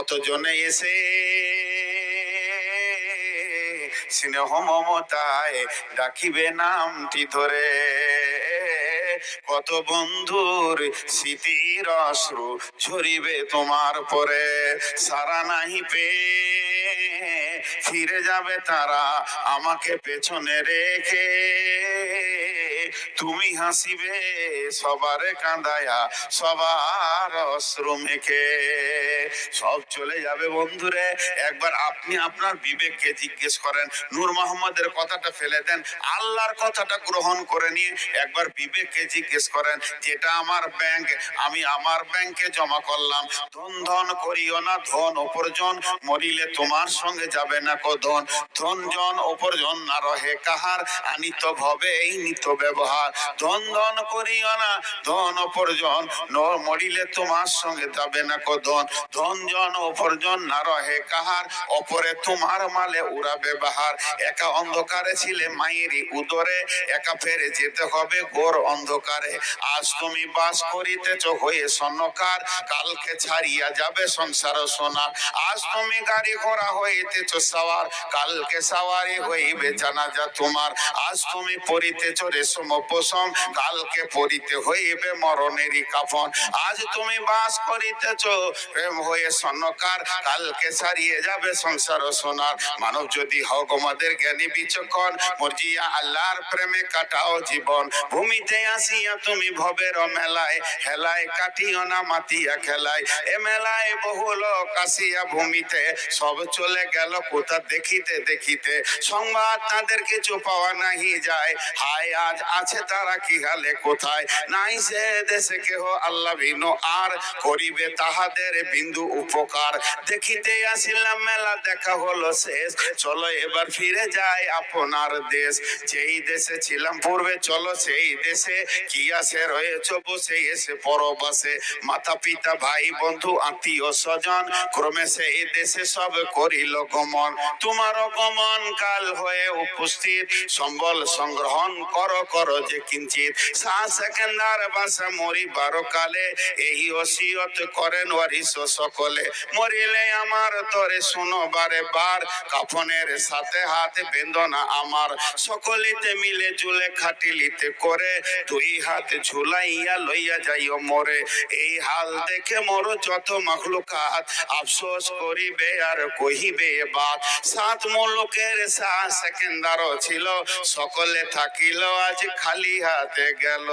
কতজনে এসে স্নেহ মমতায় ডাকিবে নামটি ধরে, কত বন্ধুর স্মৃতির অশ্রু ঝরিবে তোমার পরে, সারা নাহি পেয়ে ফিরে যাবে তারা আমাকে পেছনে রেখে, তুমি হাসিবে সবার কাঁদায়া সবার অশ্রু মেখে। সব চলে যাবে বন্ধুরে, একবার আপনি আপনার বিবেককে জিজ্ঞেস করেন, নূর মোহাম্মদের কথাটা ফেলে দেন, আল্লাহর কথাটা গ্রহণ করে নিয়ে একবার বিবেককে জিজ্ঞেস করেন, যেটা আমার ব্যাংক, আমি আমার ব্যাংকে জমা করলাম, ধন ধন করিও না ধন উপার্জন, মরিলে তোমার সঙ্গে যাবে না কো ধন, ধন জন উপার্জন না রহে কাহার, আনিত ভবে এই নিত ব্যবহার, ধন ধন করিও না ধন উপার্জন, মরিলে তোমার সঙ্গে যাবে না কো ধন, ধন জন উপার্জন না রহে কাহার, অপরে তোমার মালে উড়াবে বাহার, একা অন্ধকারে ছিলে মায়েরই উদরে, একা ফেরে যেতে হবে ঘোর অন্ধকারে, আজ তুমি বাস করিতেছ হয়ে স্বর্ণকার, কালকে ছাড়িয়া যাবে সংসার সোনার, আজ তুমি গাড়ি ঘোড়া হইতেছ সওয়ার, কালকে সওয়ারি হইবে জানাজা তোমার, আজ তুমি পরিতেছ রেশম পোষম, কালকে পরিতে হইবে মরণেরই কাফন, আজ তুমি বাস করিতেছ প্রেম হয়ে স্বর্ণকার, কালকে ছাড়িয়ে যাবে সংসার সোনার, মানব যদি হও তোমাদের জ্ঞানী বিচক্ষণ, মর্জিয়া আল্লাহর প্রেমে কাটাও জীবন, ভূমিতে আসিয়া তুমি ভবের মেলায়, হেলায় কাটিও না মাতিয়া খেলায়, এ মেলায় বহু লোক আসিয়া ভূমিতে, সব চলে গেল কোথা দেখিতে দেখিতে, সংবাদ তাদের কিছু পাওয়া নাহি যায়, হায় আজ আছে তারা কি হালে কোথায়, নাই সে দেশে কেহ আল্লাহ ভিন্ন আর, করিবে তাহাদের বিন্দু উপকার, দেখিতে আসিলাম মেলা দেখা হলো শেষ, চলো এবার ফিরে যায় আপনার দেশ, যেই দেশে ছিলাম পূর্বে চলো সেই দেশে, কি আসে রয়েছ বসে এসে পরবাসে, মাতা পিতা ভাই বন্ধু আত্মীয় স্বজন, ক্রমে সেই দেশে সব করিল গমন, তোমার গমন কাল হয়ে উপস্থিত, সম্বল সংগ্রহণ করো করো যে কিঞ্চিত, সেকেন্দার বাসা মরিবার কালে, এই ওসিয়ত করেন ওয়ারিস সকলে, মরিলে আমার তরে শুনো বারে বার, কাফনের সাথে হাত বেঁধনা আমার, সকলিতে মিলে ঝুলে খাটিলিতে করে, দুই হাত ঝুলাইয়া লইয়া যাইও মরে, এই হাল দেখে মোর যত মাখলুকাত, আফসোস করিবে আর কহিবে বাত, সাত মুলুকের সেকেন্দারও ছিল, সকলে থাকিল আজ খালি হাতে গেল।